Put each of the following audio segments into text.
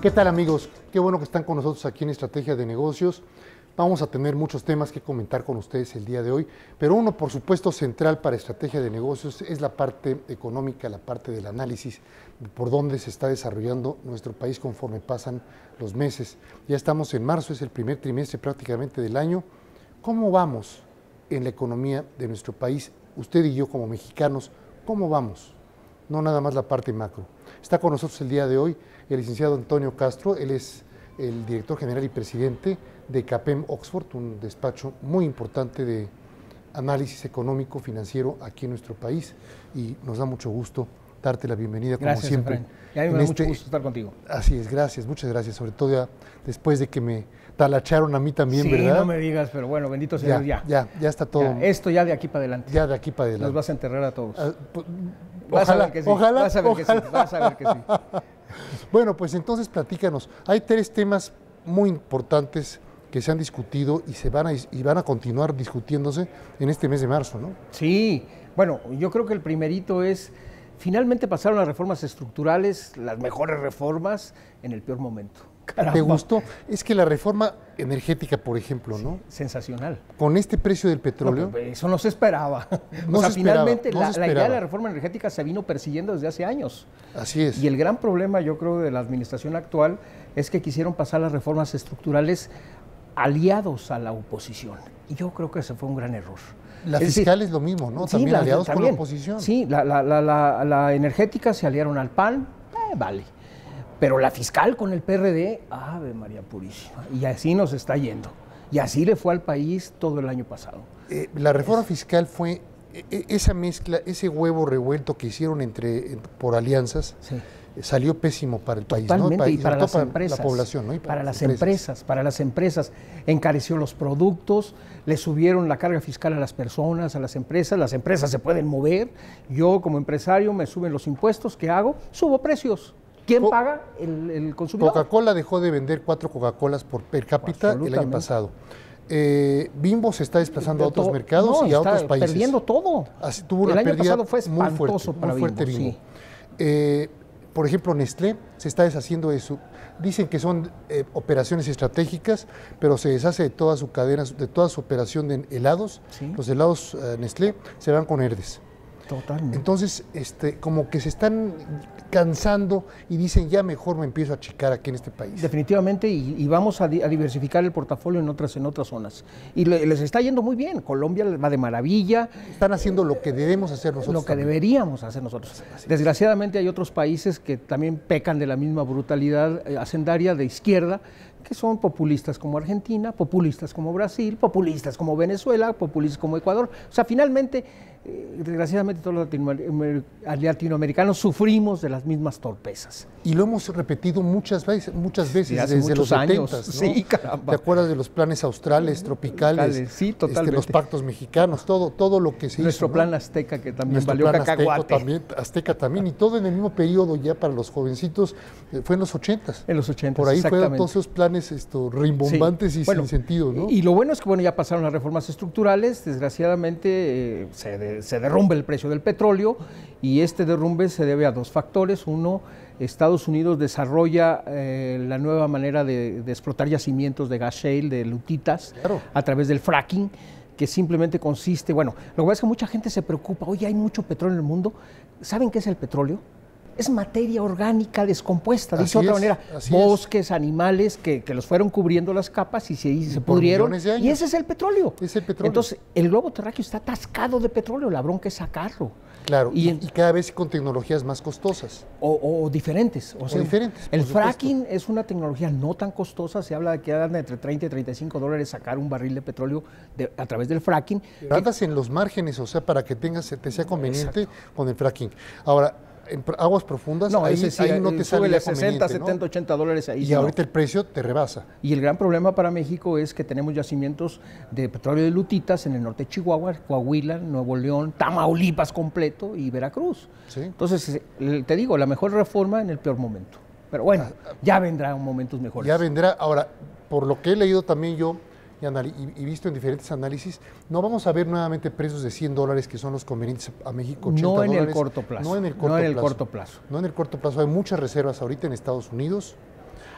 ¿Qué tal, amigos? Qué bueno que están con nosotros aquí en Estrategia de Negocios. Vamos a tener muchos temas que comentar con ustedes el día de hoy, pero uno, por supuesto, central para Estrategia de Negocios es la parte económica, la parte del análisis, por dónde se está desarrollando nuestro país conforme pasan los meses. Ya estamos en marzo, es el primer trimestre prácticamente del año. ¿Cómo vamos en la economía de nuestro país? Usted y yo como mexicanos, ¿cómo vamos? No nada más la parte macro. Está con nosotros el día de hoy el licenciado Antonio Castro. Él es el director general y presidente de CAPEM Oxford, un despacho muy importante de análisis económico financiero aquí en nuestro país, y nos da mucho gusto darte la bienvenida, como gracias, siempre. Efraín. Y a mí me da mucho gusto estar contigo. Así es, gracias, muchas gracias, sobre todo ya después de que me talacharon a mí también, sí, ¿verdad? No me digas, pero bueno, bendito sea Dios, ya está todo. Ya, esto ya de aquí para adelante. Ya de aquí para adelante. Nos vas a enterrar a todos. Vas a ver que sí. Vas a ver que sí. Vas a ver que sí. Bueno, pues entonces platícanos. Hay tres temas muy importantes que se han discutido y van a continuar discutiéndose en este mes de marzo, ¿no? Sí, bueno, yo creo que el primerito es, finalmente pasaron las reformas estructurales, las mejores reformas, en el peor momento. Caramba. ¿Te gustó? Es que la reforma energética, por ejemplo, ¿no? Sí, sensacional. Con este precio del petróleo. No, eso no se esperaba. Finalmente la idea de la reforma energética se vino persiguiendo desde hace años. Así es. Y el gran problema, yo creo, de la administración actual es que quisieron pasar las reformas estructurales aliados a la oposición. Y yo creo que ese fue un gran error. La fiscal es lo mismo, ¿no? Sí, también aliados con la oposición. Sí, la energética se aliaron al PAN, vale. Pero la fiscal con el PRD, ¡Ave María Purísima! Y así nos está yendo. Y así le fue al país todo el año pasado. La reforma fiscal fue esa mezcla, ese huevo revuelto que hicieron por alianzas, sí, salió pésimo para el país, ¿no? Y para las empresas. La población, ¿no? Y para las empresas. Encareció los productos, le subieron la carga fiscal a las personas, a las empresas se pueden mover. Yo como empresario me suben los impuestos, ¿qué hago? Subo precios. ¿Quién paga? El consumidor. Coca-Cola dejó de vender 4 Coca-Colas por per cápita el año pasado. Bimbo se está desplazando a otros mercados y a otros países. Perdiendo todo. Así, tuvo una pérdida año pasado fue espantoso muy fuerte Bimbo. Sí. Por ejemplo, Nestlé se está deshaciendo de su... Dicen que son operaciones estratégicas, pero se deshace de toda su cadena, de toda su operación de helados. ¿Sí? Los helados Nestlé se van con Herdes. Totalmente. Entonces, como que se están cansando y dicen, ya mejor me empiezo a achicar aquí en este país. Definitivamente, y vamos a diversificar el portafolio en otras zonas. Y les está yendo muy bien. Colombia va de maravilla. Están haciendo lo que debemos hacer nosotros. Lo que deberíamos hacer nosotros. Desgraciadamente hay otros países que también pecan de la misma brutalidad hacendaria de izquierda, que son populistas como Argentina, populistas como Brasil, populistas como Venezuela, populistas como Ecuador. O sea, finalmente, desgraciadamente todos los latinoamericanos sufrimos de las mismas torpezas. Y lo hemos repetido muchas veces sí, desde los 70, ¿no? Sí, caramba. ¿Te acuerdas de los planes australes, tropicales? Sí, totalmente. Los pactos mexicanos, todo lo que se Nuestro hizo, plan ¿no? Azteca, que también Nuestro valió plan cacahuate. Azteca también, y todo en el mismo periodo ya para los jovencitos, fue en los 80s. En los 80s, por ahí fueron todos esos planes rimbombantes y sin sentido, ¿no? Y lo bueno es que ya pasaron las reformas estructurales, desgraciadamente se derrumba el precio del petróleo, y este derrumbe se debe a dos factores. Uno, Estados Unidos desarrolla la nueva manera de explotar yacimientos de gas shale, de lutitas, claro, a través del fracking, que simplemente consiste, lo que pasa es que mucha gente se preocupa, oye, hay mucho petróleo en el mundo. ¿Saben qué es el petróleo? Es materia orgánica descompuesta, dicho de otra manera, bosques, animales que los fueron cubriendo las capas y se pudrieron, y ese es el petróleo. Es el petróleo. Entonces, el globo terráqueo está atascado de petróleo, la bronca es sacarlo. Claro, y cada vez con tecnologías más costosas. O diferentes. Diferentes. El fracking es una tecnología no tan costosa, se habla de que anda entre 30 y 35 dólares sacar un barril de petróleo a través del fracking. Pero andas en los márgenes, o sea, para que te sea conveniente con el fracking. Ahora, en aguas profundas, ahí no te sale 60, 70, ¿no? 80 dólares ahí. Y ahorita el precio te rebasa. Y el gran problema para México es que tenemos yacimientos de petróleo de lutitas en el norte de Chihuahua, Coahuila, Nuevo León, Tamaulipas completo y Veracruz. ¿Sí? Entonces, te digo, la mejor reforma en el peor momento. Pero bueno, ya vendrán momentos mejores. Ya vendrá. Ahora, por lo que he leído también yo, y visto en diferentes análisis, no vamos a ver nuevamente precios de $100 que son los convenientes a México, 80 no en dólares. El corto plazo. No en el corto plazo. No en el corto plazo. Hay muchas reservas ahorita en Estados Unidos,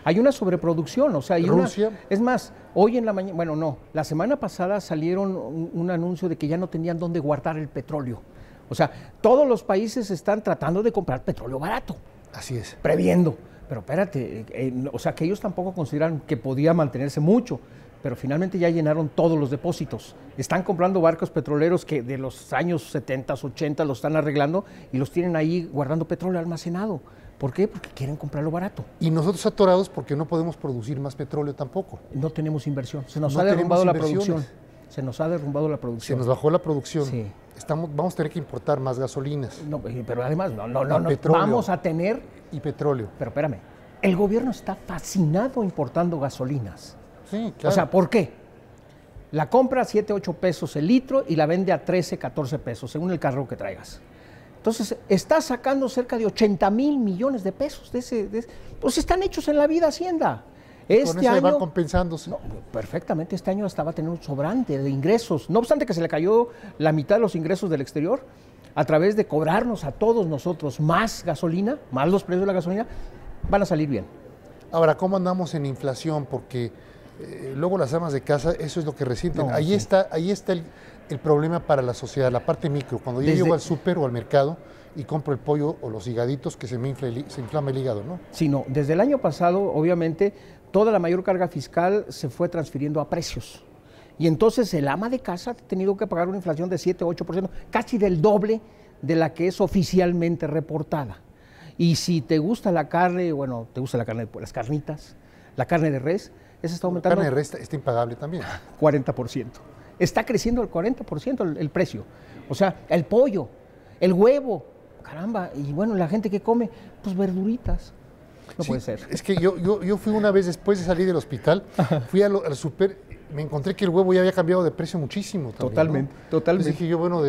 Hay una sobreproducción, o sea, Rusia. Es más, hoy en la mañana, bueno, no, la semana pasada salieron un anuncio de que ya no tenían dónde guardar el petróleo. O sea, todos los países están tratando de comprar petróleo barato. Así es. Previendo. Pero espérate, o sea, que ellos tampoco consideran que podía mantenerse mucho, pero finalmente ya llenaron todos los depósitos. Están comprando barcos petroleros que de los años 70, 80 los están arreglando y los tienen ahí guardando petróleo almacenado. ¿Por qué? Porque quieren comprarlo barato. Y nosotros atorados porque no podemos producir más petróleo tampoco. No tenemos inversión. Se nos No ha derrumbado la tenemos producción. Se nos ha derrumbado la producción. Se nos bajó la producción. Sí. Vamos a tener que importar más gasolinas. No, pero además, no, petróleo. vamos a tener... Y petróleo. Pero espérame, el gobierno está fascinado importando gasolinas. Sí, claro. O sea, ¿por qué? La compra a 7, 8 pesos el litro y la vende a 13, 14 pesos, según el carro que traigas. Entonces, está sacando cerca de 80,000 millones de pesos pues están hechos en la vida Hacienda. Con eso va compensándose. No, perfectamente, este año estaba teniendo un sobrante de ingresos. No obstante que se le cayó la mitad de los ingresos del exterior, a través de cobrarnos a todos nosotros más gasolina, más los precios de la gasolina, van a salir bien. Ahora, ¿cómo andamos en inflación? Porque luego las amas de casa, eso es lo que resienten. No, ahí sí. está el problema para la sociedad, la parte micro. Cuando yo llego al súper o al mercado y compro el pollo o los higaditos, que se inflama el hígado, ¿no? Sí, no. Desde el año pasado, obviamente, toda la mayor carga fiscal se fue transfiriendo a precios. Y entonces el ama de casa ha tenido que pagar una inflación de 7, 8%, casi del doble de la que es oficialmente reportada. Y si te gusta la carne, bueno, te gusta la carne, las carnitas, la carne de res, esa está aumentando. La carne de res está impagable también. 40%. Está creciendo el 40% el precio. O sea, el pollo, el huevo, caramba, y bueno, la gente que come, pues verduritas. No puede ser. Es que yo fui una vez después de salir del hospital, fui al súper, me encontré que el huevo ya había cambiado de precio muchísimo también, Totalmente, ¿no? totalmente. Entonces dije yo, bueno,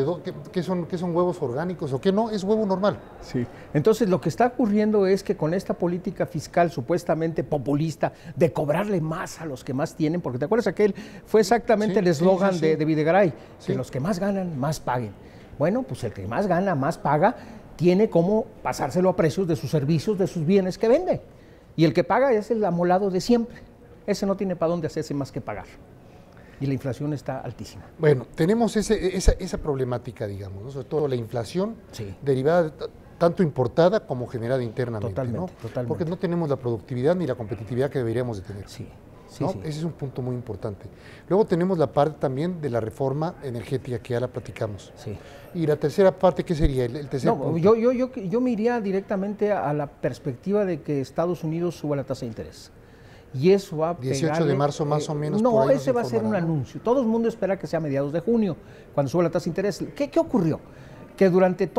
¿qué son huevos orgánicos o qué no? Es huevo normal. Sí. Entonces lo que está ocurriendo es que con esta política fiscal supuestamente populista de cobrarle más a los que más tienen, porque te acuerdas aquel fue exactamente el eslogan de Videgaray, que los que más ganan, más paguen. Bueno, pues el que más gana, más paga, tiene cómo pasárselo a precios de sus servicios, de sus bienes que vende. Y el que paga es el amolado de siempre. Ese no tiene para dónde hacerse más que pagar. Y la inflación está altísima. Bueno, tenemos esa problemática, digamos, ¿no? Sobre todo la inflación derivada tanto importada como generada internamente. Totalmente, ¿no? totalmente. Porque no tenemos la productividad ni la competitividad que deberíamos de tener. Sí, ¿no? Ese es un punto muy importante. Luego tenemos la parte también de la reforma energética, que ya la platicamos. Sí. Y la tercera parte, ¿qué sería? El tercer punto. Yo me iría directamente a la perspectiva de que Estados Unidos suba la tasa de interés. Y eso va a 18 de marzo más o menos. No, ese va a ser un anuncio. Todo el mundo espera que sea a mediados de junio, cuando suba la tasa de interés. ¿Qué ocurrió? Que durante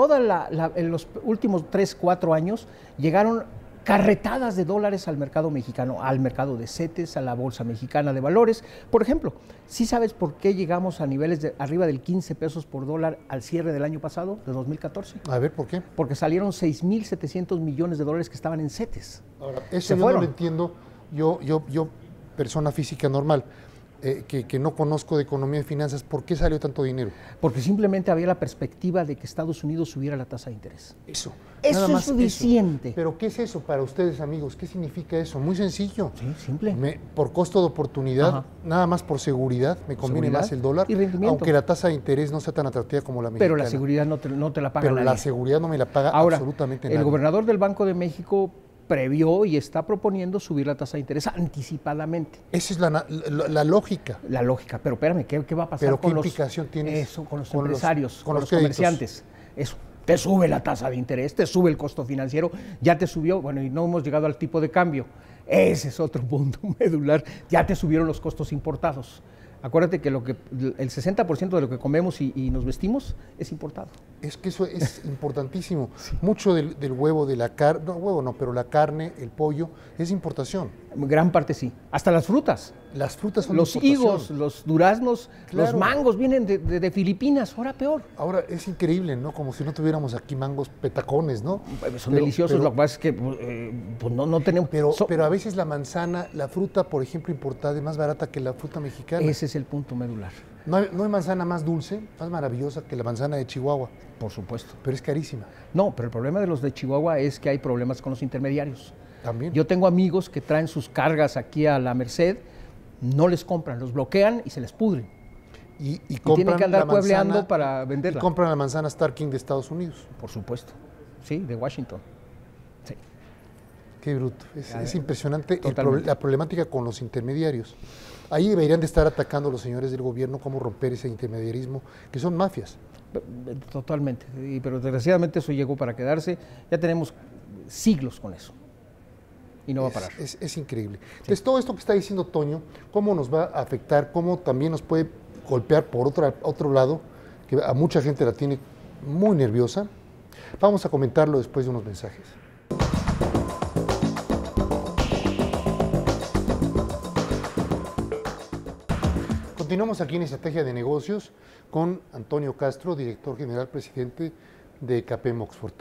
en los últimos 3, 4 años llegaron carretadas de dólares al mercado mexicano, al mercado de CETES, a la Bolsa Mexicana de Valores. Por ejemplo, ¿sí sabes por qué llegamos a niveles de arriba del 15 pesos por dólar al cierre del año pasado, de 2014? A ver, ¿por qué? Porque salieron 6,700 millones de dólares que estaban en CETES. Ahora, eso yo no lo entiendo. Yo, persona física normal, que no conozco de economía y finanzas, ¿por qué salió tanto dinero? Porque simplemente había la perspectiva de que Estados Unidos subiera la tasa de interés. Eso es suficiente. Eso. ¿Pero qué es eso para ustedes, amigos? ¿Qué significa eso? Muy sencillo. Sí, simple. Por costo de oportunidad, nada más por seguridad, me conviene más el dólar, y rendimiento. Aunque la tasa de interés no sea tan atractiva como la mexicana. Pero la seguridad no te la paga Pero nadie. la seguridad no me la paga absolutamente nadie. El gobernador del Banco de México previó y está proponiendo subir la tasa de interés anticipadamente. Esa es la lógica. La lógica, pero espérame, ¿qué va a pasar ¿Pero con qué implicación tiene eso, con los empresarios, con los créditos? comerciantes? Eso, te sube la tasa de interés, te sube el costo financiero, ya te subió, bueno, y no hemos llegado al tipo de cambio. Ese es otro punto medular, ya te subieron los costos importados. Acuérdate que el 60% de lo que comemos y nos vestimos es importado. Es que eso es importantísimo. Sí. Mucho del huevo, de la carne, no huevo no, pero la carne, el pollo, es importación. Gran parte sí. Hasta las frutas. Las frutas son los higos, los duraznos, claro. Los mangos vienen de Filipinas, ahora peor. Ahora es increíble, ¿no? Como si no tuviéramos aquí mangos petacones, ¿no? Son deliciosos, lo que pasa es que pues no tenemos... Pero a veces la manzana, la fruta, por ejemplo, importada es más barata que la fruta mexicana. Ese es el punto medular. No hay manzana más dulce, más maravillosa que la manzana de Chihuahua. Por supuesto. Pero es carísima. No, pero el problema de los de Chihuahua es que hay problemas con los intermediarios. También. Yo tengo amigos que traen sus cargas aquí a la Merced, no les compran, los bloquean y se les pudren. Y tienen que andar puebleando manzana, para venderla. Y compran la manzana Star King de Estados Unidos. Por supuesto, sí, de Washington. Sí. Qué bruto. Es impresionante la problemática con los intermediarios. Ahí deberían de estar atacando los señores del gobierno cómo romper ese intermediarismo, que son mafias. Totalmente, pero desgraciadamente eso llegó para quedarse. Ya tenemos siglos con eso y no va a parar. Es increíble. Sí. Entonces, todo esto que está diciendo Toño, ¿cómo nos va a afectar? ¿Cómo también nos puede golpear por otro lado, que a mucha gente la tiene muy nerviosa? Vamos a comentarlo después de unos mensajes. Continuamos aquí en Estrategia de Negocios con Antonio Castro, director general presidente de CAPEM Oxford.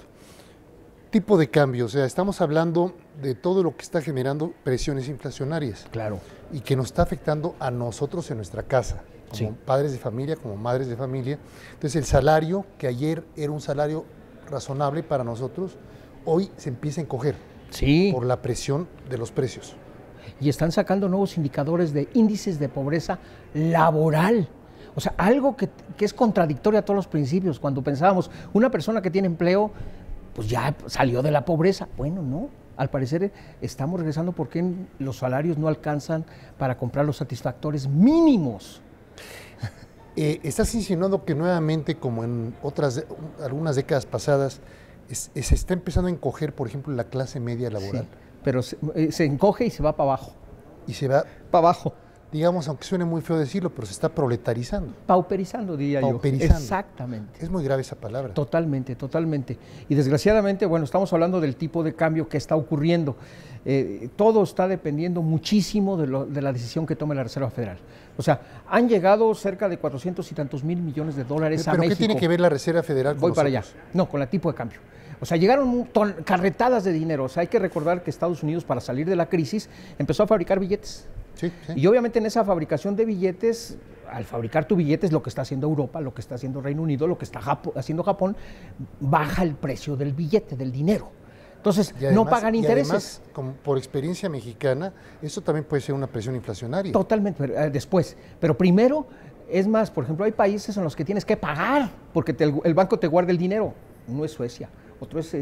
Tipo de cambio, o sea, estamos hablando de todo lo que está generando presiones inflacionarias. Claro. Y que nos está afectando a nosotros en nuestra casa, como padres de familia, como madres de familia. Entonces, el salario, que ayer era un salario razonable para nosotros, hoy se empieza a encoger por la presión de los precios. Y están sacando nuevos indicadores de índices de pobreza laboral. O sea, algo que es contradictorio a todos los principios. Cuando pensábamos, una persona que tiene empleo, pues ya salió de la pobreza. Bueno, no. Al parecer estamos regresando porque los salarios no alcanzan para comprar los satisfactores mínimos. ¿Estás insinuando que nuevamente, como en algunas décadas pasadas, se está empezando a encoger, por ejemplo, la clase media laboral? Sí, pero se encoge y se va para abajo. Y se va para abajo. Digamos, aunque suene muy feo decirlo, pero se está proletarizando. Pauperizando, diría yo. Exactamente. Es muy grave esa palabra. Totalmente, totalmente. Y desgraciadamente, bueno, estamos hablando del tipo de cambio que está ocurriendo. Todo está dependiendo muchísimo de la decisión que tome la Reserva Federal. O sea, han llegado cerca de 400 y tantos mil millones de dólares a México. ¿Pero qué tiene que ver la Reserva Federal con nosotros? Voy para allá. No, con el tipo de cambio. O sea, llegaron carretadas de dinero. O sea, hay que recordar que Estados Unidos, para salir de la crisis, empezó a fabricar billetes. Sí. Y obviamente en esa fabricación de billetes, al fabricar tu billete, es lo que está haciendo Europa, lo que está haciendo Reino Unido, lo que está haciendo Japón, baja el precio del billete, del dinero. Entonces, además, no pagan intereses. Y además, como por experiencia mexicana, eso también puede ser una presión inflacionaria. Totalmente, después. Pero primero, es más, por ejemplo, hay países en los que tienes que pagar porque el banco te guarda el dinero. Uno es Suecia, otro es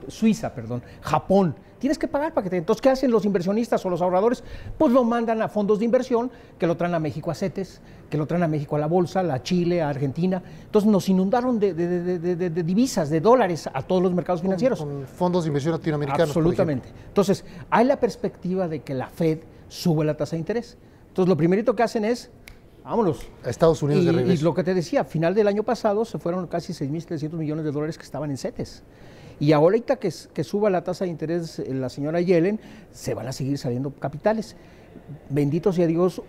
Suiza, Japón. Tienes que pagar para que Entonces, ¿qué hacen los inversionistas o los ahorradores? Pues lo mandan a fondos de inversión que lo traen a México a CETES, que lo traen a México a la bolsa, a Chile, a Argentina. Entonces nos inundaron de divisas, de dólares a todos los mercados financieros. Con fondos de inversión latinoamericanos. Absolutamente. Entonces, hay la perspectiva de que la Fed sube la tasa de interés. Entonces, lo primerito que hacen es, vámonos. A Estados Unidos de regreso. Y lo que te decía, a final del año pasado se fueron casi 6.300 millones de dólares que estaban en CETES. Y ahorita que suba la tasa de interés la señora Yellen, se van a seguir saliendo capitales. Bendito sea Dios,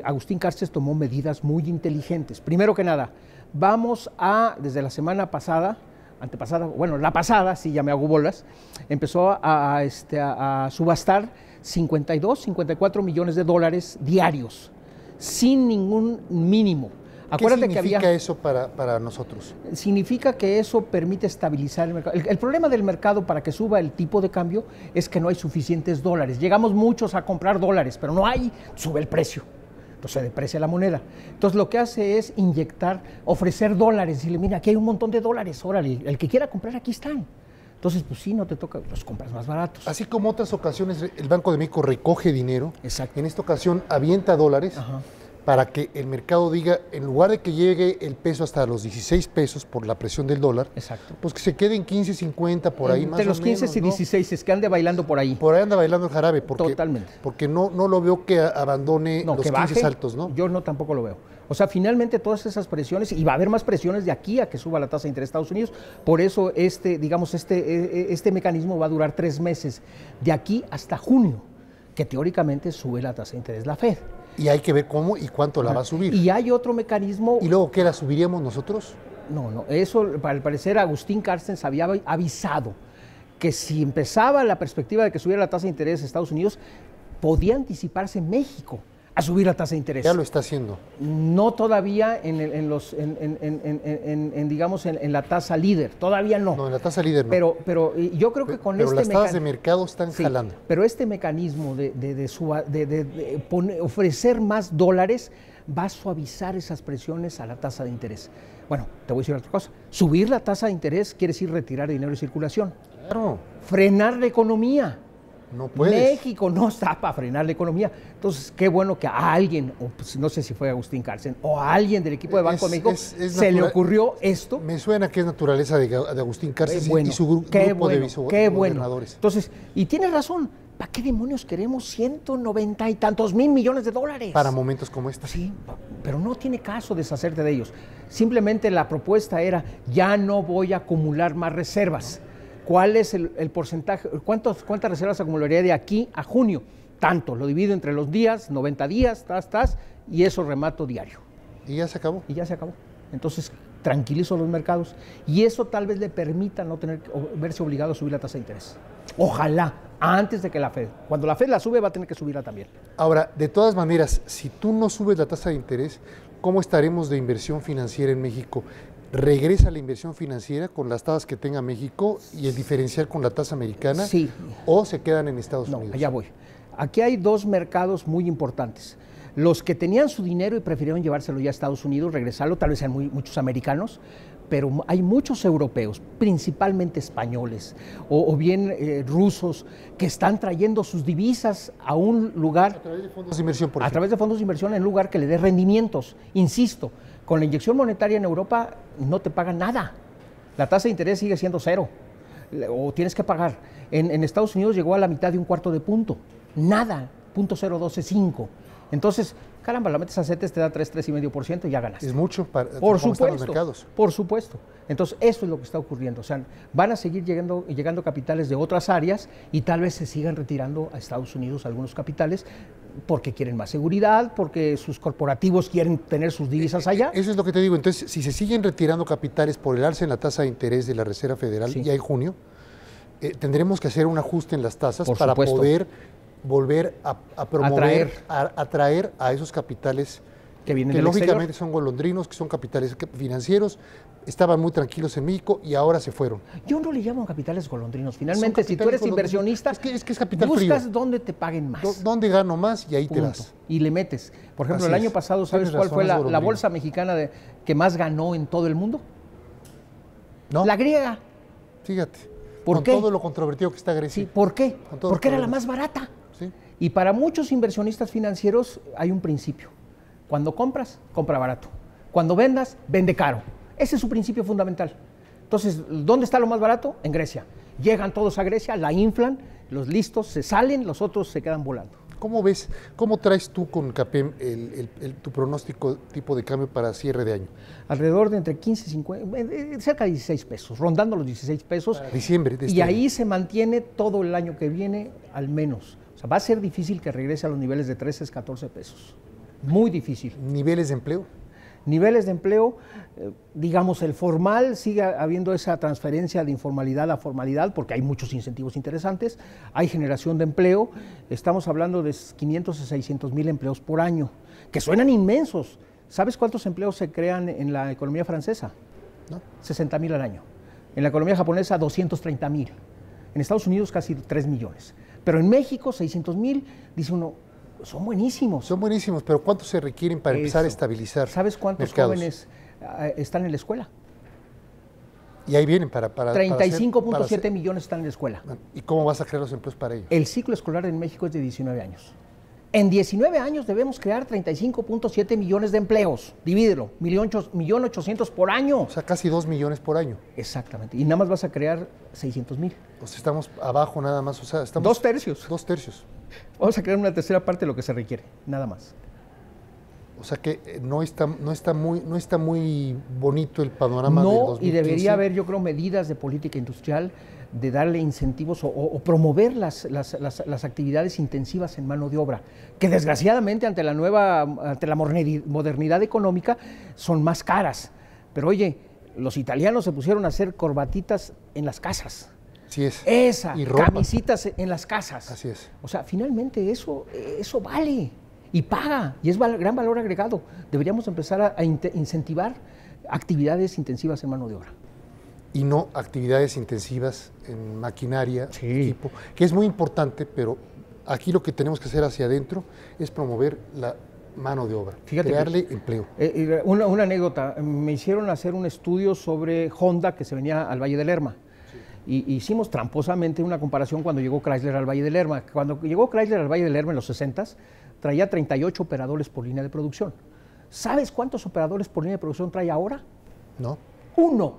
Agustín Carstens tomó medidas muy inteligentes. Primero que nada, desde la semana pasada, la pasada, sí, ya me hago bolas, empezó a subastar 54 millones de dólares diarios, sin ningún mínimo. Acuérdate ¿Qué significa eso para nosotros? Significa que eso permite estabilizar el mercado. El problema del mercado para que suba el tipo de cambio es que no hay suficientes dólares. Llegamos muchos a comprar dólares, pero no hay, sube el precio. Entonces se deprecia la moneda. Entonces lo que hace es ofrecer dólares. Y mira, aquí hay un montón de dólares, órale, el que quiera comprar aquí están. Entonces, pues sí, no te toca, los compras más baratos. Así como otras ocasiones el Banco de México recoge dinero, exacto, en esta ocasión avienta dólares. Ajá. Para que el mercado diga, en lugar de que llegue el peso hasta los 16 pesos por la presión del dólar, exacto, pues que se quede en 15, 50, por ahí más o menos. Entre los 15 y 16, es que ande bailando por ahí. Por ahí anda bailando el jarabe. Totalmente. Porque no lo veo que abandone los 15 altos, ¿no? Yo no tampoco lo veo. O sea, finalmente todas esas presiones, y va a haber más presiones de aquí a que suba la tasa de interés de Estados Unidos, por eso este mecanismo va a durar 3 meses, de aquí hasta junio, que teóricamente sube la tasa de interés de la Fed. Y hay que ver cómo y cuánto la va a subir. Y hay otro mecanismo... ¿Y luego qué, la subiríamos nosotros? No, eso al parecer Agustín Carstens había avisado que si empezaba la perspectiva de que subiera la tasa de interés de Estados Unidos, podía anticiparse México a subir la tasa de interés. Ya lo está haciendo. No todavía digamos, en la tasa líder, todavía no. No, en la tasa líder no. Pero yo creo que con pero este las tasas de mercado están jalando. Pero este mecanismo de ofrecer más dólares va a suavizar esas presiones a la tasa de interés. Bueno, te voy a decir otra cosa. Subir la tasa de interés quiere decir retirar dinero de circulación. Claro. Frenar la economía. No puedes. México no está para frenar la economía. Entonces, qué bueno que a alguien, o pues, no sé si fue Agustín Cárcel, o a alguien del equipo de Banco de México se le ocurrió esto. Me suena que es naturaleza de Agustín Cárcel bueno, y su grupo de gobernadores. Entonces, y tienes razón, ¿para qué demonios queremos 190 y tantos mil millones de dólares? Para momentos como este. Sí, pero no tiene caso deshacerte de ellos. Simplemente la propuesta era, ya no voy a acumular más reservas. ¿Cuál es el porcentaje? ¿Cuántas reservas acumularía de aquí a junio? Tanto, lo divido entre los días, 90 días, y eso remato diario. Y ya se acabó. Y ya se acabó. Entonces, tranquilizo los mercados y eso tal vez le permita no tener que verse obligado a subir la tasa de interés. Ojalá, antes de que la Fed. Cuando la Fed la sube, va a tener que subirla también. Ahora, de todas maneras, si tú no subes la tasa de interés, ¿cómo estaremos de inversión financiera en México? ¿Regresa la inversión financiera con las tasas que tenga México y el diferencial con la tasa americana? Sí. ¿O se quedan en Estados Unidos? Allá voy. Aquí hay dos mercados muy importantes. Los que tenían su dinero y prefirieron llevárselo ya a Estados Unidos, regresarlo, tal vez sean muchos americanos, pero hay muchos europeos, principalmente españoles o bien rusos, que están trayendo sus divisas a un lugar... A través de fondos de inversión, por ejemplo. A través de fondos de inversión en un lugar que le dé rendimientos. Insisto, con la inyección monetaria en Europa no te pagan nada. La tasa de interés sigue siendo cero, o tienes que pagar. En Estados Unidos llegó a la mitad de un cuarto de punto. Nada, 0.012.5. Entonces, caramba, la metes a CETES, te da 3,5% y ya ganas. Es mucho para por supuesto, los mercados. Por supuesto. Entonces, eso es lo que está ocurriendo. O sea, van a seguir llegando capitales de otras áreas y tal vez se sigan retirando a Estados Unidos algunos capitales porque quieren más seguridad, porque sus corporativos quieren tener sus divisas allá. Eso es lo que te digo. Entonces, si se siguen retirando capitales por el alza en la tasa de interés de la Reserva Federal ya en junio, tendremos que hacer un ajuste en las tasas para poder volver a promover, atraer a esos capitales que vienen que del lógicamente exterior. son golondrinos, que son capitales financieros, estaban muy tranquilos en México y ahora se fueron. Yo no le llamo capitales golondrinos. Finalmente, si tú eres inversionista, es que es capital buscas frío. Dónde te paguen más. Dónde gano más y ahí Punto. te vas. Y le metes. Por ejemplo, Así el año pasado, ¿sabes cuál fue la bolsa mexicana que más ganó en todo el mundo? ¿No? La griega. Fíjate. ¿Por qué? Con todo lo controvertido que está Grecia. Sí, ¿por qué? Porque era la más barata. Sí. Y para muchos inversionistas financieros hay un principio. Cuando compras, compra barato. Cuando vendas, vende caro. Ese es su principio fundamental. Entonces, ¿dónde está lo más barato? En Grecia. Llegan todos a Grecia, la inflan, los listos se salen, los otros se quedan volando. ¿Cómo ves, cómo traes tú con CAPEM tu pronóstico tipo de cambio para cierre de año? Alrededor de entre 15 y 50, cerca de 16 pesos, rondando los 16 pesos. Para diciembre de este y año. Ahí se mantiene todo el año que viene, al menos. O sea, va a ser difícil que regrese a los niveles de 13, 14 pesos. Muy difícil. ¿Niveles de empleo? Niveles de empleo, digamos, el formal, sigue habiendo esa transferencia de informalidad a formalidad, porque hay muchos incentivos interesantes, hay generación de empleo, estamos hablando de 500 a 600 mil empleos por año, que suenan inmensos. ¿Sabes cuántos empleos se crean en la economía francesa? ¿No? 60 mil al año. En la economía japonesa, 230 mil. En Estados Unidos, casi 3 millones. Pero en México, 600 mil, dice uno, son buenísimos. Son buenísimos, pero ¿cuántos se requieren para empezar a estabilizar? ¿Sabes cuántos mercados? Jóvenes están en la escuela? Y ahí vienen para 35.7 millones están en la escuela. ¿Y cómo vas a crear los empleos para ellos? El ciclo escolar en México es de 19 años. En 19 años debemos crear 35.7 millones de empleos. Divídelo, 1.800.000 por año. O sea, casi 2 millones por año. Exactamente. Y nada más vas a crear 600,000. Pues estamos abajo nada más. O sea, estamos 2 tercios. 2 tercios. Vamos a crear una tercera parte de lo que se requiere, nada más. O sea que no está muy bonito el panorama del 2015. Y debería haber, yo creo, medidas de política industrial, de darle incentivos o promover las actividades intensivas en mano de obra, que desgraciadamente ante la modernidad económica son más caras. Pero oye, los italianos se pusieron a hacer corbatitas en las casas. Así es. Y camisitas en las casas. Así es. O sea, finalmente eso vale. y paga, y es gran valor agregado. Deberíamos empezar a incentivar actividades intensivas en mano de obra. Y no actividades intensivas en maquinaria, Sí. equipo, que es muy importante, pero aquí lo que tenemos que hacer hacia adentro es promover la mano de obra, Fíjate crearle empleo. Una anécdota, me hicieron hacer un estudio sobre Honda que se venía al Valle del Lerma. Y hicimos tramposamente una comparación cuando llegó Chrysler al Valle del Lerma. Cuando llegó Chrysler al Valle del Lerma en los 60s, traía 38 operadores por línea de producción. ¿Sabes cuántos operadores por línea de producción trae ahora? ¿No? 1.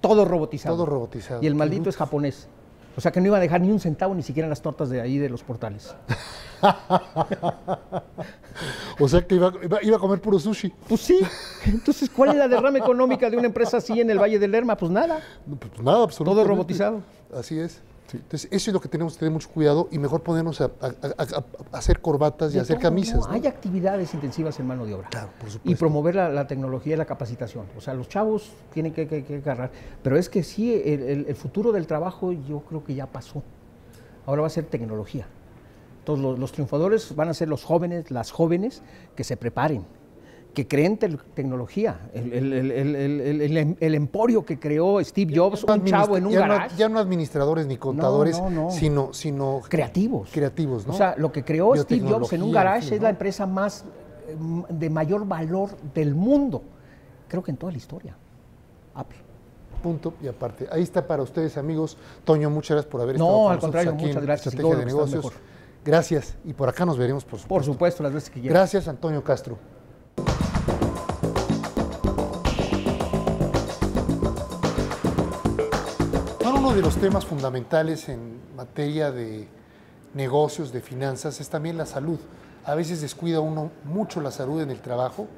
Todo robotizado. Todo robotizado. Y el maldito es japonés. O sea que no iba a dejar ni un centavo ni siquiera en las tortas de ahí de los portales. O sea que iba a comer puro sushi. Pues sí. Entonces, ¿cuál es la derrama económica de una empresa así en el Valle del Lerma? Pues nada. Pues nada, absolutamente. Todo robotizado. Así es. Sí. Entonces, eso es lo que tenemos que tener mucho cuidado y mejor ponernos a hacer corbatas y hacer camisas. No, hay actividades intensivas en mano de obra. Claro, por supuesto. Y promover la tecnología y la capacitación. O sea, los chavos tienen que agarrar. Pero es que sí, el futuro del trabajo yo creo que ya pasó. Ahora va a ser tecnología. Entonces, los triunfadores van a ser los jóvenes, las jóvenes que se preparen, que creen tecnología. El emporio que creó Steve Jobs, un chavo en un garage. Ya no administradores ni contadores, no. Sino creativos. Creativos, ¿no? O sea, lo que creó Steve Jobs en un garage, en fin, ¿no? es la empresa más de mayor valor del mundo. Creo que en toda la historia. Apple. Punto y aparte. Ahí está para ustedes, amigos. Toño, muchas gracias por haber estado No, con al nosotros contrario, aquí muchas en gracias. Estrategia de Negocios. Gracias. Y por acá nos veremos, por supuesto. Por supuesto, las veces que quieras. Gracias, Antonio Castro. Bueno, uno de los temas fundamentales en materia de negocios, de finanzas, es también la salud. A veces descuida uno mucho la salud en el trabajo.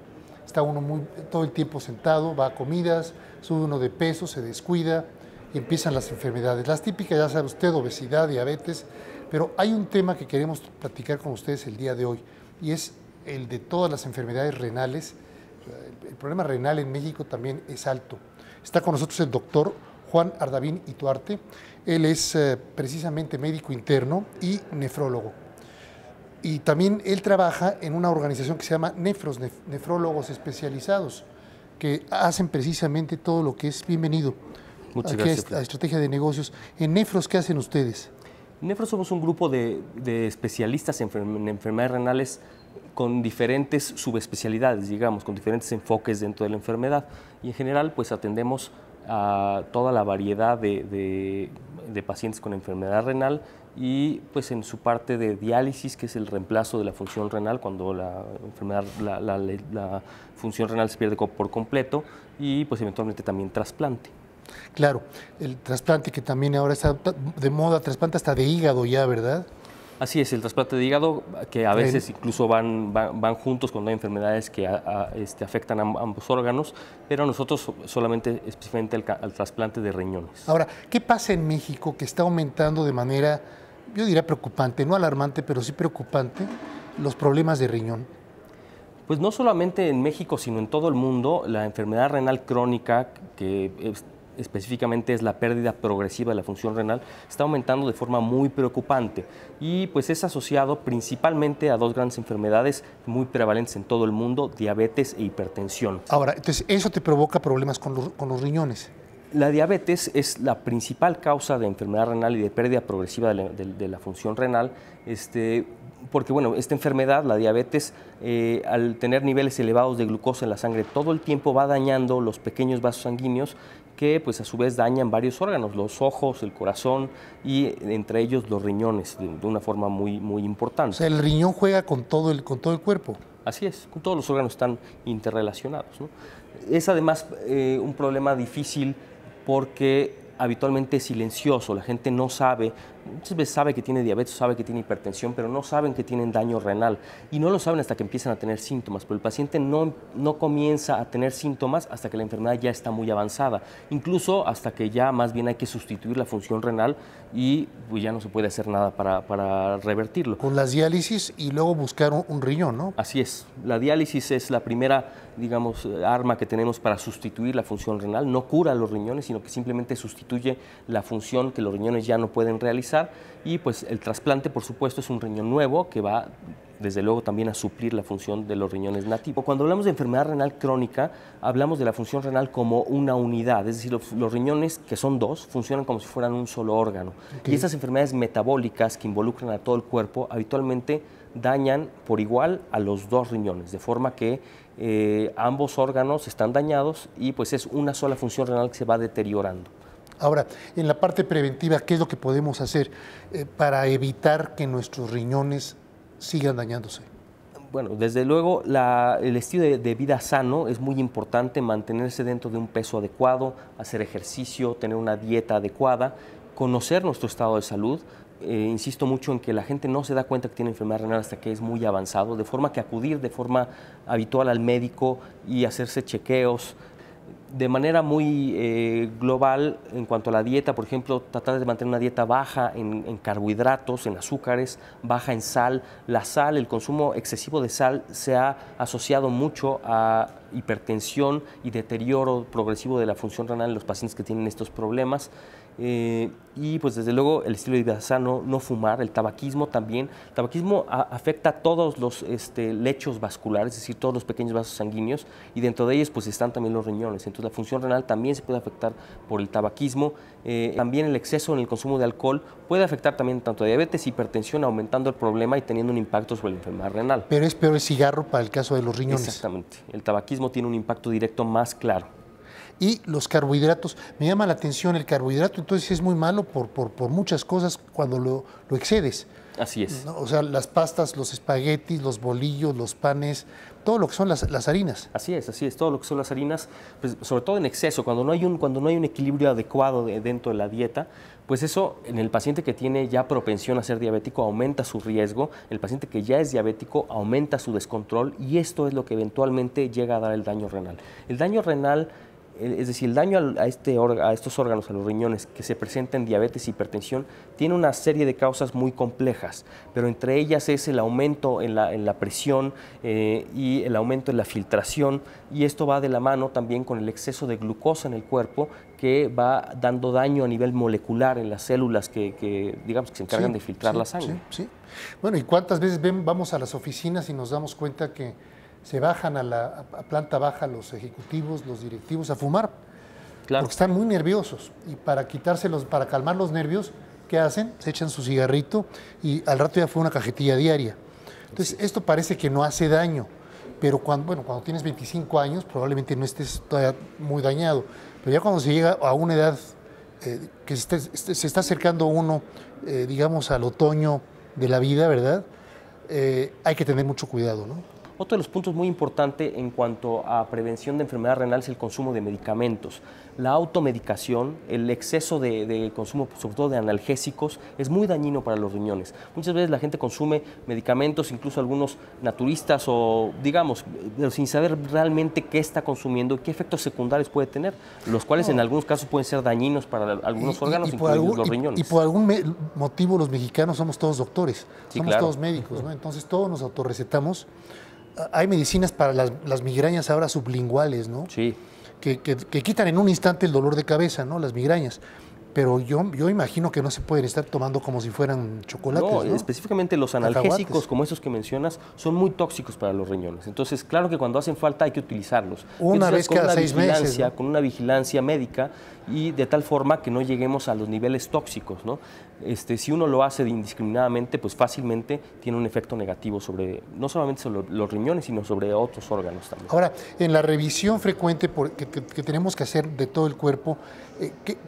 Está uno todo el tiempo sentado, va a comidas, sube uno de peso, se descuida y empiezan las enfermedades. Las típicas, ya sabe usted, obesidad, diabetes. Pero hay un tema que queremos platicar con ustedes el día de hoy y es el de todas las enfermedades renales. El problema renal en México también es alto. Está con nosotros el doctor Juan Ardavín Ituarte. Él es precisamente médico interno y nefrólogo. Y también él trabaja en una organización que se llama Nefros, Nefrólogos Especializados, que hacen precisamente todo lo que es bienvenido. Muchas aquí gracias. a Estrategia de Negocios. En Nefros, ¿qué hacen ustedes? Nefros somos un grupo de especialistas en enfermedades renales con diferentes subespecialidades, digamos, con diferentes enfoques dentro de la enfermedad. Y en general, pues atendemos a toda la variedad de pacientes con enfermedad renal y pues en su parte de diálisis, que es el reemplazo de la función renal cuando la enfermedad, la función renal se pierde por completo, y pues eventualmente también trasplante. Claro, el trasplante que también ahora está de moda, trasplante hasta de hígado ya, ¿verdad? Así es, el trasplante de hígado, que a veces incluso van juntos cuando hay enfermedades que afectan a ambos órganos, pero nosotros solamente específicamente al trasplante de riñones. Ahora, ¿qué pasa en México que está aumentando de manera, yo diría preocupante, no alarmante, pero sí preocupante, los problemas de riñón? Pues no solamente en México, sino en todo el mundo, la enfermedad renal crónica, que específicamente es la pérdida progresiva de la función renal, está aumentando de forma muy preocupante y pues es asociado principalmente a dos grandes enfermedades muy prevalentes en todo el mundo, diabetes e hipertensión. Ahora, entonces eso te provoca problemas con los riñones. La diabetes es la principal causa de enfermedad renal y de pérdida progresiva de la función renal, porque bueno, esta enfermedad, la diabetes, al tener niveles elevados de glucosa en la sangre todo el tiempo va dañando los pequeños vasos sanguíneos que pues a su vez dañan varios órganos, los ojos, el corazón y entre ellos los riñones de una forma muy, muy importante. O sea, el riñón juega con todo el cuerpo. Así es, todos los órganos están interrelacionados, ¿no? Es además un problema difícil porque habitualmente es silencioso, la gente no sabe, muchas veces sabe que tiene diabetes, sabe que tiene hipertensión, pero no saben que tienen daño renal y no lo saben hasta que empiezan a tener síntomas, pero el paciente no comienza a tener síntomas hasta que la enfermedad ya está muy avanzada, incluso hasta que ya más bien hay que sustituir la función renal y pues ya no se puede hacer nada para revertirlo. Con las diálisis y luego buscar un riñón, ¿no? Así es, la diálisis es la primera, digamos, arma que tenemos para sustituir la función renal, no cura los riñones, sino que simplemente sustituye la función que los riñones ya no pueden realizar realizar, y pues el trasplante, por supuesto, es un riñón nuevo que va desde luego también a suplir la función de los riñones nativos. Cuando hablamos de enfermedad renal crónica, hablamos de la función renal como una unidad, es decir, los riñones, que son dos, funcionan como si fueran un solo órgano. Okay. Y estas enfermedades metabólicas que involucran a todo el cuerpo habitualmente dañan por igual a los dos riñones, de forma que ambos órganos están dañados y pues es una sola función renal que se va deteriorando. Ahora, en la parte preventiva, ¿qué es lo que podemos hacer para evitar que nuestros riñones sigan dañándose? Bueno, desde luego el estilo de vida sano es muy importante, mantenerse dentro de un peso adecuado, hacer ejercicio, tener una dieta adecuada, conocer nuestro estado de salud. Insisto mucho en que la gente no se da cuenta que tiene enfermedad renal hasta que es muy avanzado, de forma que acudir de forma habitual al médico y hacerse chequeos. De manera muy global, en cuanto a la dieta, por ejemplo, tratar de mantener una dieta baja en carbohidratos, en azúcares, baja en sal. La sal, el consumo excesivo de sal se ha asociado mucho a hipertensión y deterioro progresivo de la función renal en los pacientes que tienen estos problemas. Y pues desde luego el estilo de vida sano, no fumar, el tabaquismo también. El tabaquismo afecta a todos los lechos vasculares, es decir, todos los pequeños vasos sanguíneos, y dentro de ellos pues están también los riñones. Entonces la función renal también se puede afectar por el tabaquismo. También el exceso en el consumo de alcohol puede afectar también tanto diabetes, hipertensión, aumentando el problema y teniendo un impacto sobre la enfermedad renal. Pero es peor el cigarro para el caso de los riñones. Exactamente. El tabaquismo tiene un impacto directo más claro. Y los carbohidratos, me llama la atención el carbohidrato, entonces es muy malo por muchas cosas cuando lo excedes. Así es. ¿No? O sea, las pastas, los espaguetis, los bolillos, los panes, todo lo que son las harinas. Así es, todo lo que son las harinas, pues, sobre todo en exceso, cuando no hay un equilibrio adecuado dentro de la dieta, pues eso en el paciente que tiene ya propensión a ser diabético aumenta su riesgo, el paciente que ya es diabético aumenta su descontrol, y esto es lo que eventualmente llega a dar el daño renal. El daño renal, es decir, el daño a estos órganos, a los riñones, que se presenta en diabetes e hipertensión, tiene una serie de causas muy complejas, pero entre ellas es el aumento en la presión y el aumento en la filtración, y esto va de la mano también con el exceso de glucosa en el cuerpo, que va dando daño a nivel molecular en las células que digamos, que se encargan de filtrar la sangre. Sí. Bueno, ¿y cuántas veces vamos a las oficinas y nos damos cuenta que se bajan a planta baja los ejecutivos, los directivos a fumar? Claro. Porque están muy nerviosos, y para calmar los nervios, ¿qué hacen? Se echan su cigarrito y al rato ya fue una cajetilla diaria. Entonces, esto parece que no hace daño, pero cuando tienes 25 años probablemente no estés todavía muy dañado, pero ya cuando se llega a una edad que se está acercando uno, digamos, al otoño de la vida, ¿verdad? Hay que tener mucho cuidado, ¿no? Otro de los puntos muy importantes en cuanto a prevención de enfermedad renal es el consumo de medicamentos. La automedicación, el exceso de consumo, sobre todo de analgésicos, es muy dañino para los riñones. Muchas veces la gente consume medicamentos, incluso algunos naturistas, o digamos, pero sin saber realmente qué está consumiendo y qué efectos secundarios puede tener, los cuales en algunos casos pueden ser dañinos para algunos órganos, incluidos los riñones. Y por algún motivo los mexicanos somos todos doctores, somos todos médicos, ¿no? Entonces todos nos autorrecetamos. Hay medicinas para las migrañas ahora sublinguales, ¿no? Sí. Que quitan en un instante el dolor de cabeza, ¿no? Las migrañas. Pero yo imagino que no se pueden estar tomando como si fueran chocolates, ¿no? Específicamente los analgésicos, como esos que mencionas, son muy tóxicos para los riñones. Entonces, claro que cuando hacen falta hay que utilizarlos. Una vez cada 6 meses, ¿no? Con una vigilancia médica, y de tal forma que no lleguemos a los niveles tóxicos, ¿no? Si uno lo hace indiscriminadamente, pues fácilmente tiene un efecto negativo no solamente sobre los riñones, sino sobre otros órganos también. Ahora, en la revisión frecuente que tenemos que hacer de todo el cuerpo,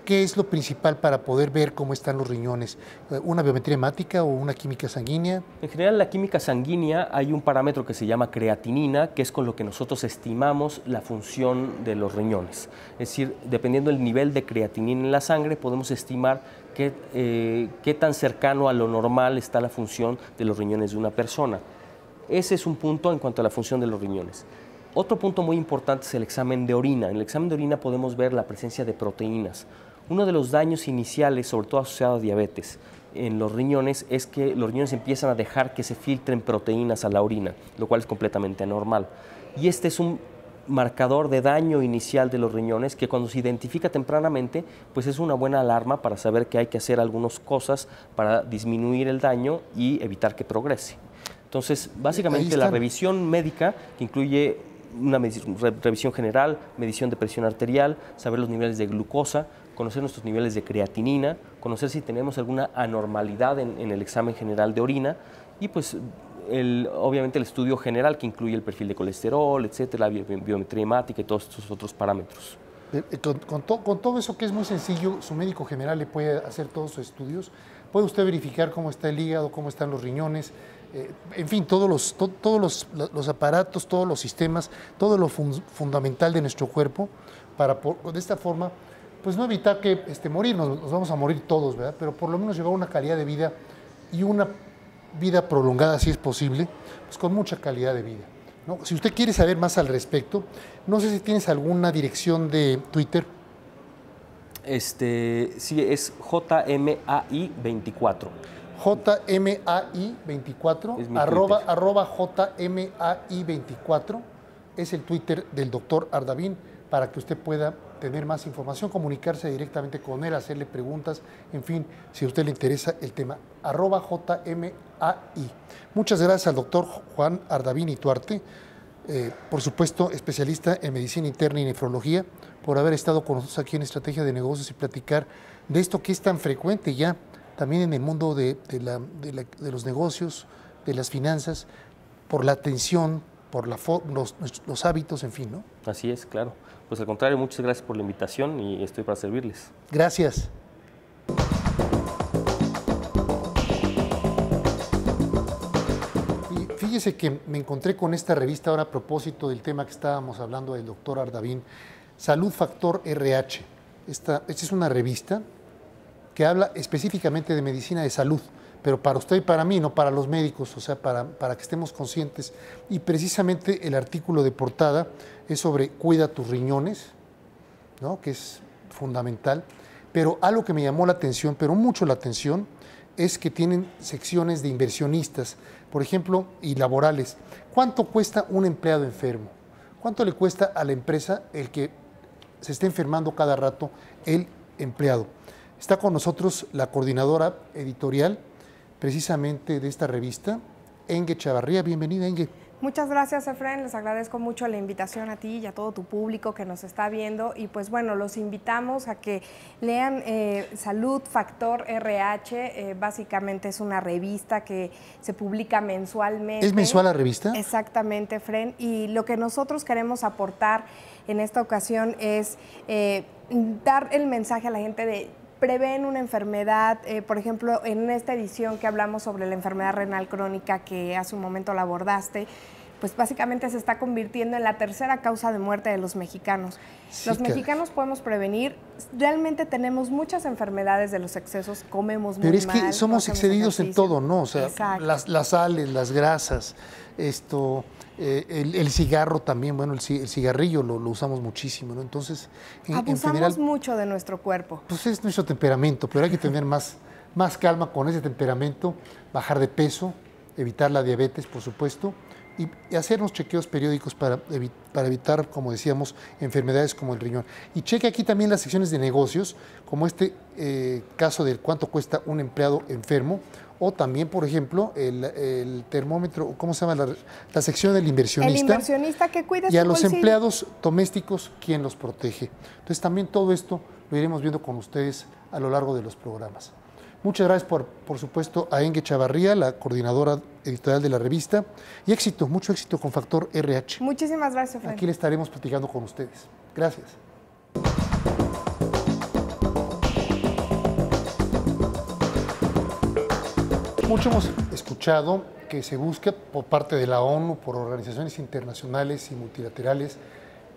¿qué es lo principal para poder ver cómo están los riñones? ¿Una biometría hemática o una química sanguínea? En general, la química sanguínea, hay un parámetro que se llama creatinina, que es con lo que nosotros estimamos la función de los riñones. Es decir, dependiendo del nivel de creatinina en la sangre, podemos estimar qué tan cercano a lo normal está la función de los riñones de una persona. Ese es un punto en cuanto a la función de los riñones. Otro punto muy importante es el examen de orina. En el examen de orina podemos ver la presencia de proteínas. Uno de los daños iniciales, sobre todo asociado a diabetes, en los riñones es que los riñones empiezan a dejar que se filtren proteínas a la orina, lo cual es completamente anormal. Y este es un marcador de daño inicial de los riñones que cuando se identifica tempranamente, pues es una buena alarma para saber que hay que hacer algunas cosas para disminuir el daño y evitar que progrese. Entonces, básicamente la revisión médica, que incluye una revisión general, medición de presión arterial, saber los niveles de glucosa, conocer nuestros niveles de creatinina, conocer si tenemos alguna anormalidad en el examen general de orina y pues obviamente el estudio general que incluye el perfil de colesterol, etcétera, la biometría hemática y todos estos otros parámetros. Con todo eso que es muy sencillo, su médico general le puede hacer todos sus estudios, puede usted verificar cómo está el hígado, cómo están los riñones, en fin, todos los aparatos, todos los sistemas, todo lo fundamental de nuestro cuerpo, para de esta forma, pues no evitar que morir, nos vamos a morir todos, ¿verdad? Pero por lo menos llevar una calidad de vida y una vida prolongada, si es posible, pues con mucha calidad de vida, ¿no? Si usted quiere saber más al respecto, no sé si tienes alguna dirección de Twitter. Sí, es JMAI24. JMAI24, arroba JMAI24, es el Twitter del doctor Ardavín, para que usted pueda tener más información, comunicarse directamente con él, hacerle preguntas, en fin, si a usted le interesa el tema, arroba JMAI. Muchas gracias al doctor Juan Ardavín Ituarte, por supuesto, especialista en medicina interna y nefrología, por haber estado con nosotros aquí en Estrategia de Negocios y platicar de esto que es tan frecuente ya también en el mundo de los negocios, de las finanzas, por la atención, por los hábitos, en fin, ¿no? Así es, claro. Pues al contrario, muchas gracias por la invitación y estoy para servirles. Gracias. Y fíjese que me encontré con esta revista ahora a propósito del tema que estábamos hablando del doctor Ardavín, Salud Factor RH. Esta es una revista que habla específicamente de medicina de salud, pero para usted y para mí, no para los médicos, o sea, para que estemos conscientes. Y precisamente el artículo de portada es sobre cuida tus riñones, ¿no? Que es fundamental, pero algo que me llamó la atención, pero mucho la atención, es que tienen secciones de inversionistas, por ejemplo, y laborales. ¿Cuánto cuesta un empleado enfermo? ¿Cuánto le cuesta a la empresa el que se esté enfermando cada rato el empleado? Está con nosotros la coordinadora editorial precisamente de esta revista, Engue Chavarría. Bienvenida, Engue. Muchas gracias, Efraín. Les agradezco mucho la invitación a ti y a todo tu público que nos está viendo. Y pues bueno, los invitamos a que lean Salud Factor RH. Básicamente es una revista que se publica mensualmente. ¿Es mensual la revista? Exactamente, Efraín. Y lo que nosotros queremos aportar en esta ocasión es dar el mensaje a la gente de prevén una enfermedad, por ejemplo, en esta edición que hablamos sobre la enfermedad renal crónica que hace un momento la abordaste, pues básicamente se está convirtiendo en la tercera causa de muerte de los mexicanos. Sí, los mexicanos podemos prevenir, realmente tenemos muchas enfermedades de los excesos, comemos muy mal. Pero es que somos excedidos en todo, ¿no? O sea, las sales, las grasas, el cigarro también, bueno, el cigarrillo lo usamos muchísimo, ¿no? Entonces, abusamos en general, mucho de nuestro cuerpo. Pues es nuestro temperamento, pero hay que tener más calma con ese temperamento, bajar de peso, evitar la diabetes, por supuesto, y hacernos chequeos periódicos para evitar, como decíamos, enfermedades como el riñón. Y cheque aquí también las secciones de negocios, como caso del cuánto cuesta un empleado enfermo, o también, por ejemplo, el termómetro, ¿cómo se llama? La sección del inversionista. El inversionista que cuida su Y a los bolsillo. empleados domésticos, ¿quién los protege? Entonces, también todo esto lo iremos viendo con ustedes a lo largo de los programas. Muchas gracias, por supuesto, a Engue Chavarría, la coordinadora editorial de la revista. Y éxito, mucho éxito con Factor RH. Muchísimas gracias, Efraín. Aquí le estaremos platicando con ustedes. Gracias. Mucho hemos escuchado que se busca por parte de la ONU, por organizaciones internacionales y multilaterales,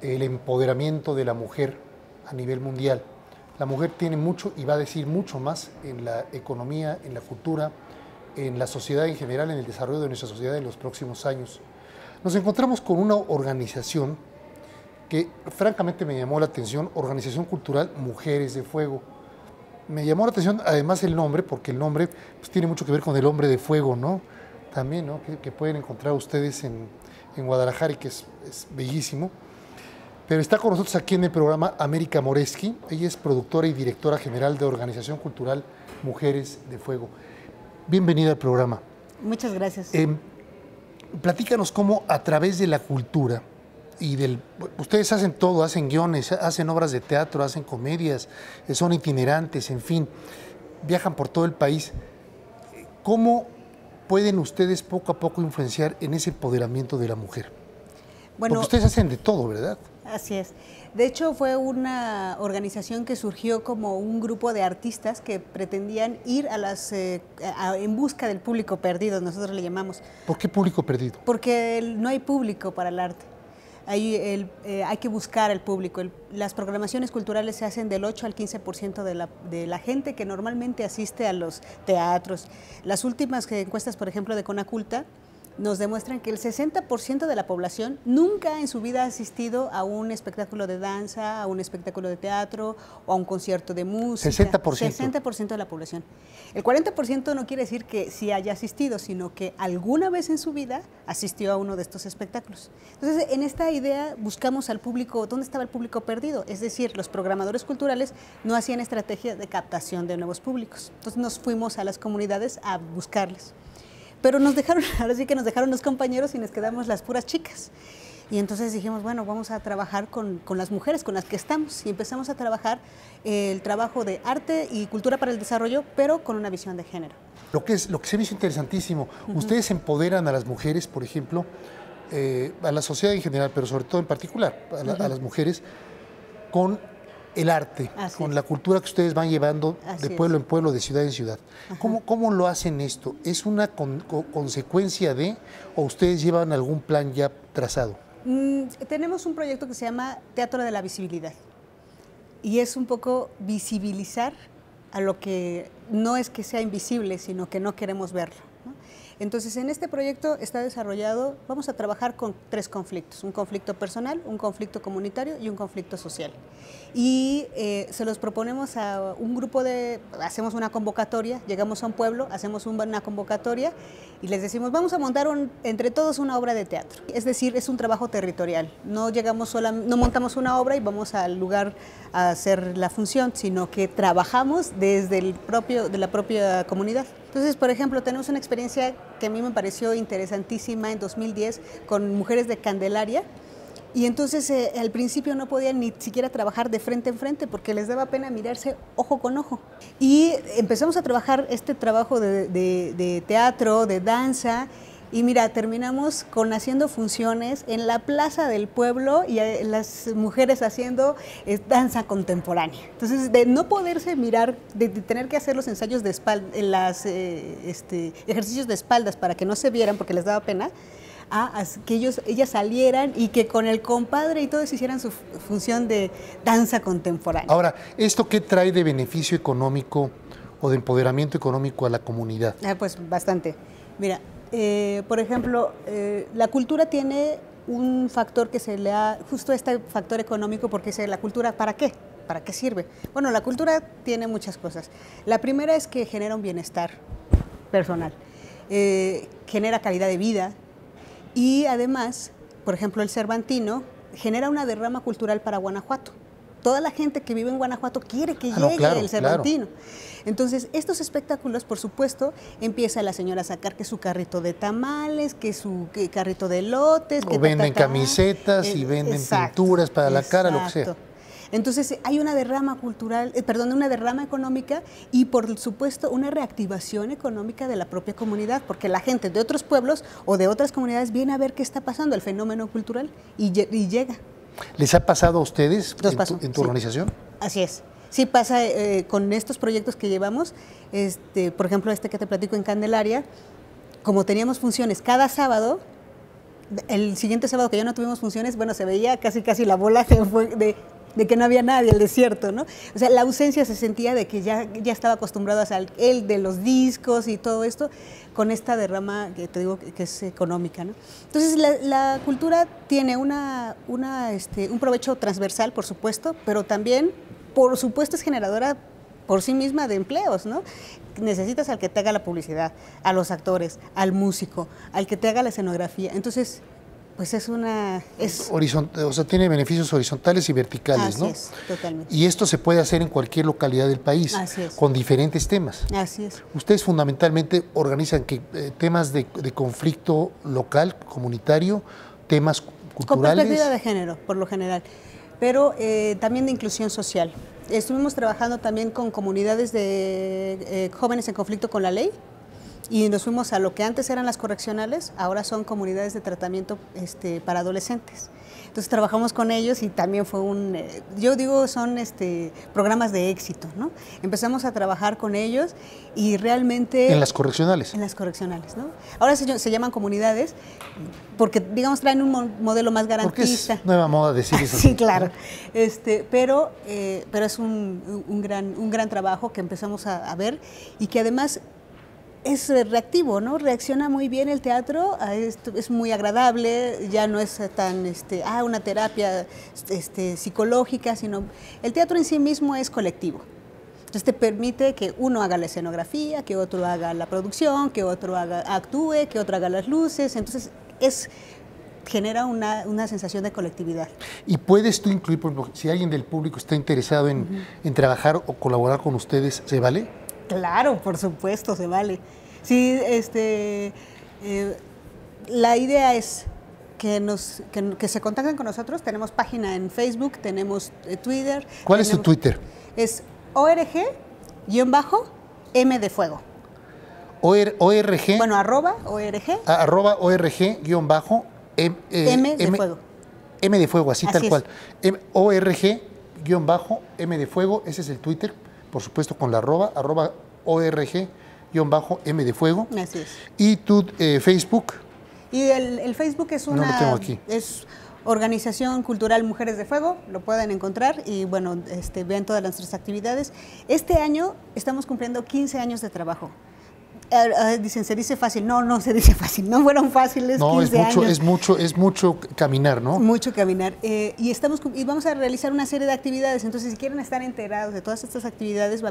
el empoderamiento de la mujer a nivel mundial. La mujer tiene mucho y va a decir mucho más en la economía, en la cultura, en la sociedad en general, en el desarrollo de nuestra sociedad en los próximos años. Nos encontramos con una organización que francamente me llamó la atención, Organización Cultural Mujeres de Fuego. Me llamó la atención además el nombre, porque el nombre pues, tiene mucho que ver con el hombre de fuego, ¿no? También, ¿no? Que pueden encontrar ustedes en Guadalajara y que es bellísimo. Pero está con nosotros aquí en el programa América Moresky. Ella es productora y directora general de Organización Cultural Mujeres de Fuego. Bienvenida al programa. Muchas gracias. Platícanos cómo a través de la cultura y ustedes hacen todo, hacen guiones, hacen obras de teatro, hacen comedias, son itinerantes, en fin, viajan por todo el país. ¿Cómo pueden ustedes poco a poco influenciar en ese empoderamiento de la mujer? Bueno, porque ustedes hacen de todo, ¿verdad? Así es. De hecho, fue una organización que surgió como un grupo de artistas que pretendían ir en busca del público perdido, nosotros le llamamos. ¿Por qué público perdido? Porque no hay público para el arte. Hay que buscar al público. Las programaciones culturales se hacen del 8 al 15% de la gente que normalmente asiste a los teatros. Las últimas encuestas, por ejemplo, de Conaculta, nos demuestran que el 60% de la población nunca en su vida ha asistido a un espectáculo de danza, a un espectáculo de teatro o a un concierto de música. 60%. 60% de la población. El 40% no quiere decir que sí haya asistido, sino que alguna vez en su vida asistió a uno de estos espectáculos. Entonces, en esta idea buscamos al público, ¿dónde estaba el público perdido? Es decir, los programadores culturales no hacían estrategia de captación de nuevos públicos. Entonces, nos fuimos a las comunidades a buscarles. Pero nos dejaron, ahora sí que nos dejaron los compañeros y nos quedamos las puras chicas. Y entonces dijimos, bueno, vamos a trabajar con las mujeres con las que estamos. Y empezamos a trabajar el trabajo de arte y cultura para el desarrollo, pero con una visión de género. Lo que se me hizo interesantísimo, ustedes empoderan a las mujeres, por ejemplo, a la sociedad en general, pero sobre todo en particular a las mujeres, con el arte, con la cultura que ustedes van llevando de pueblo en pueblo, de ciudad en ciudad. ¿Cómo lo hacen esto? ¿Es una consecuencia de, o ustedes llevan algún plan ya trazado? Tenemos un proyecto que se llama Teatro de la Visibilidad. Y es un poco visibilizar a lo que no es que sea invisible, sino que no queremos verlo, ¿no? Entonces, en este proyecto está desarrollado, vamos a trabajar con 3 conflictos, un conflicto personal, un conflicto comunitario y un conflicto social. Y se los proponemos a un grupo hacemos una convocatoria, llegamos a un pueblo, hacemos una convocatoria y les decimos, vamos a montar entre todos una obra de teatro. Es decir, es un trabajo territorial, no montamos una obra y vamos al lugar a hacer la función, sino que trabajamos desde de la propia comunidad. Entonces, por ejemplo, tenemos una experiencia que a mí me pareció interesantísima en 2010 con mujeres de Candelaria. Y entonces al principio no podían ni siquiera trabajar de frente en frente porque les daba pena mirarse ojo con ojo. Y empezamos a trabajar este trabajo de teatro, de danza. Y mira, terminamos haciendo funciones en la plaza del pueblo y las mujeres haciendo danza contemporánea. Entonces, de no poderse mirar, de tener que hacer los ensayos de espalda, ejercicios de espaldas para que no se vieran porque les daba pena, que ellas salieran y que con el compadre y todos hicieran su función de danza contemporánea. Ahora, ¿esto qué trae de beneficio económico o de empoderamiento económico a la comunidad? Pues bastante. Mira, por ejemplo, la cultura tiene un factor que se le ha, justo este factor económico, porque dice, ¿la cultura para qué? ¿Para qué sirve? Bueno, la cultura tiene muchas cosas. La primera es que genera un bienestar personal, genera calidad de vida y además, por ejemplo, el Cervantino genera una derrama cultural para Guanajuato. Toda la gente que vive en Guanajuato quiere que llegue el Cervantino. Claro. Entonces, estos espectáculos, por supuesto, empieza la señora a sacar que su carrito de tamales, que su carrito de elotes. O venden camisetas y venden pinturas para la cara, lo que sea. Entonces, hay una derrama cultural, una derrama económica y, por supuesto, una reactivación económica de la propia comunidad, porque la gente de otros pueblos o de otras comunidades viene a ver qué está pasando, el fenómeno cultural, y llega. ¿Les ha pasado a ustedes en tu organización? Así es. Sí pasa con estos proyectos que llevamos, por ejemplo, que te platico en Candelaria, como teníamos funciones cada sábado, el siguiente sábado que ya no tuvimos funciones, bueno, se veía casi la bola de que no había nadie, el desierto, ¿no? O sea, la ausencia se sentía de que ya estaba acostumbrado a el de los discos y todo esto, con esta derrama que te digo que es económica, ¿no? Entonces, la cultura tiene un provecho transversal, por supuesto, pero también, por supuesto, es generadora por sí misma de empleos, ¿no? Necesitas al que te haga la publicidad, a los actores, al músico, al que te haga la escenografía. Entonces, Pues es una... O sea, tiene beneficios horizontales y verticales, ¿no? Así es, totalmente. Y esto se puede hacer en cualquier localidad del país, Así es. con diferentes temas. Así es. Ustedes fundamentalmente organizan temas de conflicto local, comunitario, temas Con culturales. perspectiva de género, por lo general, pero también de inclusión social. Estuvimos trabajando también con comunidades de jóvenes en conflicto con la ley y nos fuimos a lo que antes eran las correccionales, ahora son comunidades de tratamiento para adolescentes. Entonces trabajamos con ellos y también fue yo digo, son programas de éxito, ¿no? Empezamos a trabajar con ellos y realmente... En las correccionales. En las correccionales, ¿no? Ahora se llaman comunidades porque, digamos, traen un modelo más garantista. Porque es nueva moda decir eso. Sí, claro. Pero es un gran trabajo que empezamos a ver y que además es reactivo, ¿no? Reacciona muy bien el teatro, es muy agradable, ya no es tan una terapia psicológica, sino el teatro en sí mismo es colectivo. Entonces te permite que uno haga la escenografía, que otro haga la producción, que otro actúe, que otro haga las luces, entonces genera una sensación de colectividad. ¿Y puedes tú incluir, por ejemplo, si alguien del público está interesado en trabajar o colaborar con ustedes, ¿se vale? Claro, por supuesto, se vale. Sí, la idea es que se contacten con nosotros. Tenemos página en Facebook, tenemos Twitter. ¿Cuál es tu Twitter? Es ORG-M de fuego. ORG. Bueno, @ORG. @ORG-M de fuego. M de fuego, así tal es. cual. ORG-M de fuego, ese es el Twitter, por supuesto con la @ORG-M de fuego. Así es. Y tu Facebook. Y el Facebook es No lo tengo aquí. Es Organización Cultural Mujeres de Fuego, lo pueden encontrar y bueno, vean todas nuestras actividades. Este año estamos cumpliendo 15 años de trabajo. Dicen, se dice fácil. No se dice fácil. No fueron fáciles 15 años. Es mucho caminar, ¿no? Mucho caminar. Y vamos a realizar una serie de actividades. Entonces, si quieren estar enterados de todas estas actividades,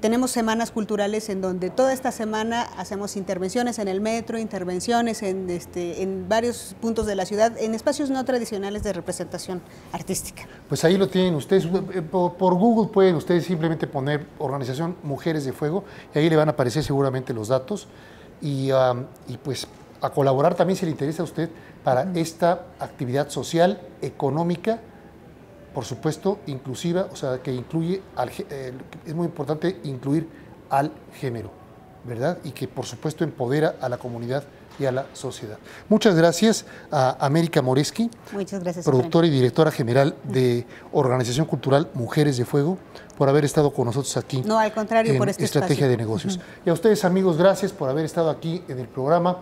tenemos semanas culturales en donde toda esta semana hacemos intervenciones en el metro, intervenciones en varios puntos de la ciudad, en espacios no tradicionales de representación artística. Pues ahí lo tienen ustedes. Por Google pueden ustedes simplemente poner Organización Mujeres de Fuego y ahí le van a aparecer seguramente los datos y pues a colaborar también si le interesa a usted para esta actividad social, económica, por supuesto inclusiva, o sea, que incluye, es muy importante incluir al género, ¿verdad? Y que por supuesto empodera a la comunidad y a la sociedad. Muchas gracias a América Moresky, muchas gracias, productora y directora general de Organización Cultural Mujeres de Fuego, por haber estado con nosotros aquí. No, al contrario, por este Estrategia de Negocios. Y a ustedes, amigos, gracias por haber estado aquí en el programa.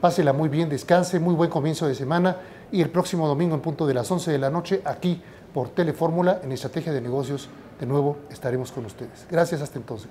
Pásela muy bien, descanse, muy buen comienzo de semana y el próximo domingo en punto de las 11 de la noche aquí por Telefórmula en Estrategia de Negocios de nuevo estaremos con ustedes. Gracias, hasta entonces.